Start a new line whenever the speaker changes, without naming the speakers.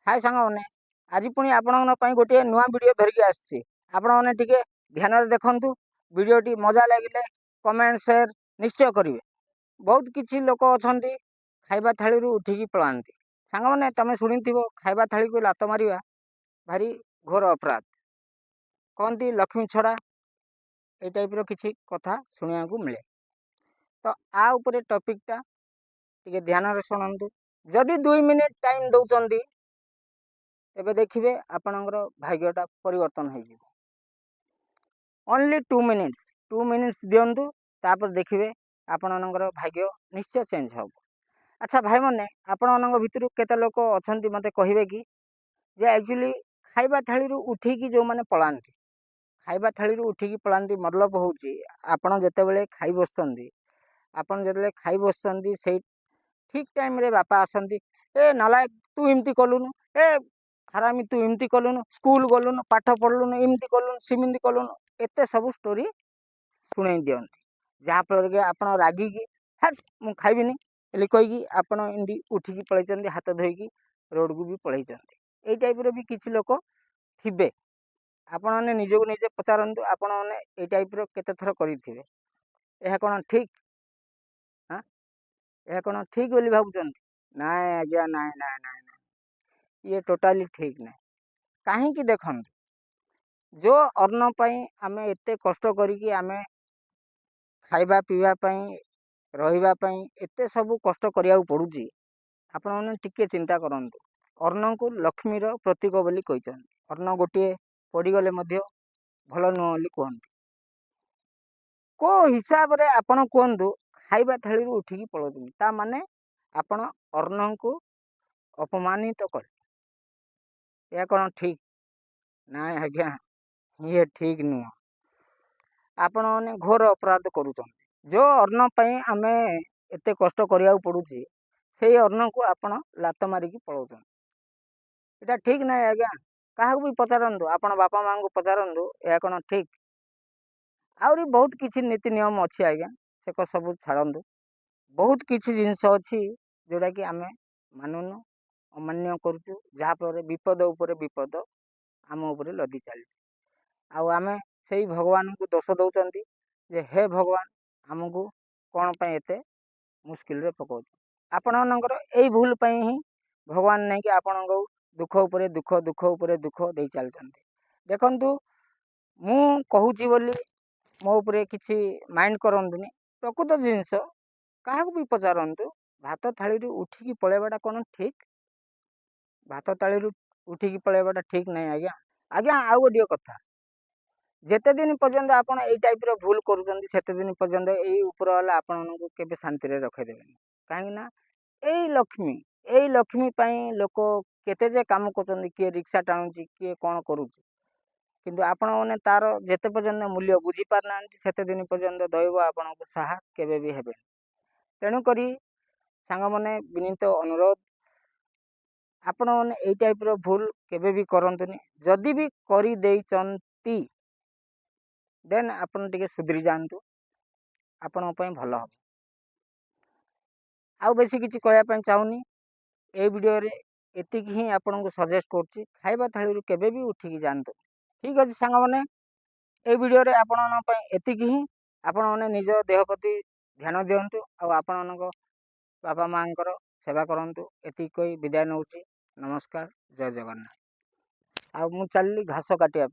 हाय सांगने आज पुणी आपण गोटे नुआ वीडियो धरिकी आसी आपण मैंने टिके ध्यान देखु वीडियोटी मजा लगे कमेंट शेयर निश्चय करेंगे। बहुत किसी लोक अच्छा खाଇବା थाली उठिकी पलांती सांग मैंने तुम शुणी खाଇବା थाली को लात मार भारी घोर अपराध कहती लक्ष्मी छड़ा ये टाइप किसी कथा शुणा मिले। तो आ उपरे टॉपिकटा टिके ध्यान शुणु जदि 2 मिनिट टाइम दौरान एबे देखिए आपणकर भाग्यटा परिवर्तन हो ओनली 2 मिनिट्स दिंतु तापर देखिए आपणकर भाग्य निश्चय चेंज हो। अच्छा भाई मैंने आपण भितर केते लोक अच्छा मत कहे कि जे एक्चुअली खाଇବା थाली उठिकी जो मैंने पलांती खाଇବା थाली उठिकी पलांती मतलब हूँ आपड़ जिते खाई बसुँच आपड़ जो खाई बसुँच से ठीक टाइम रे बापा आसती ए नाला तू इमती कलुनु ए हरामी तू इमती कलुनु स्कूल गलुनु पाठ पढ़लुनु इमती कलुनु सिमती कलुनु एत सब स्टोरी शुणई दिखती जहाँफल कि आप रागिकी हट मु खाइबिनी कहीकि आपड़ एमती उठिकी पलैंती हाथ धोईकी रोड को भी पलैंती यही टाइप भी किसी लोक थे आपण मैंने निजक निजे पचारतु आपण मैंने ये टाइप केते थर करेंगे यह कौन ठीक हाँ यह कौन ठीक बोली भावुं ना आज्ञा ना ना ना ये टोटाली ठीक ना कहीं देखो जो अन्न आम एत कष्ट करी आम खाइबा पीवा रही एत सब कष्ट करिया पड़ुची आपण मैंने टिके चिंता करूँ अन्न को लक्ष्मीर प्रतीक बोली कहते अन्न गोटे पड़गले भल नुह बोली कहते को हिसाब रे आपण कहतु खाइबा थाली उठिकी पलाउं ता माने आपण अन्न को अपमानित कर यह कौन ठीक ना आज्ञा ये ठीक नुह आपण मैंने घोर अपराध करुँच जो अन्न आम एत कष्ट करिया पड़ुची से अन्न को आपण लात मारिकी पलाउं इटा ठीक ना आज्ञा क्या भी पचारतु आपण बापा माँ को पचारतु यह कौन ठीक आहरी बहुत किसी नीति नियम अच्छी आज्ञा से सब छाड़ू बहुत किसी जिनस अच्छी जोटा कि आम मानुन अमान्य करुचु जहाँफल विपद उपर विपद आम उपर लदी चली आम से भगवान को दोष दौरान जे हे भगवान आमको कौन पे एते मुस्किल रे पकाउछ आपणकर यही भूल ही भगवान नहीं कि आपण दुख उपरे दुख दुख उपरे दुख दे चलते देखु मु कहूची बोली मो उपरे किसी माइंड करंतुनी प्रकृत जिनस क्या भी पचारतु भात थाली उठिकी पलैवाटा कौन ठीक भात थाली उठिकी पलैवाटा ठीक नहीं आज्ञा आज्ञा आउ गोटे कथा जेते दिन पर्यंत आपड़ यही टाइप भूल करते दिन पर्यंत यही ऊपर वाला आपण के शांति रखीदेवे कहीं यही लक्ष्मी लोक केते जे काम कर किए रिक्शा टाणुची किए कौन करुच्ची किंतु आपण मैंने तार जेते पर्यंत मूल्य बुझी पारना सेते दिन पर्यंत दैव आपण को साहा केबे भी हेबे तेणुक सांग मैंने विनीत अनुरोध आपण मैंने यही टाइप भूल केबे भी करंतुनी जदि भी करी देइचंती देन आपण टिके सुधरी जातु आपण भल हम आउ बेसी किसी कहवाई चाहूनी ये वीडियो रे एतिक ही आपण को सजेस्ट करुच्ची खाइबा थाली केबे भी उठिकी जातु ठीक अच्छे सांग मैंने ये वीडियो रे आपण एतिक ही आपण मैंने निज देह प्रति ध्यान दिंतु आपण बापा माँ सेवा करंतु एतिक कही विदाय नौची नमस्कार जय जगन्नाथ आ मु चलली घास काटिया।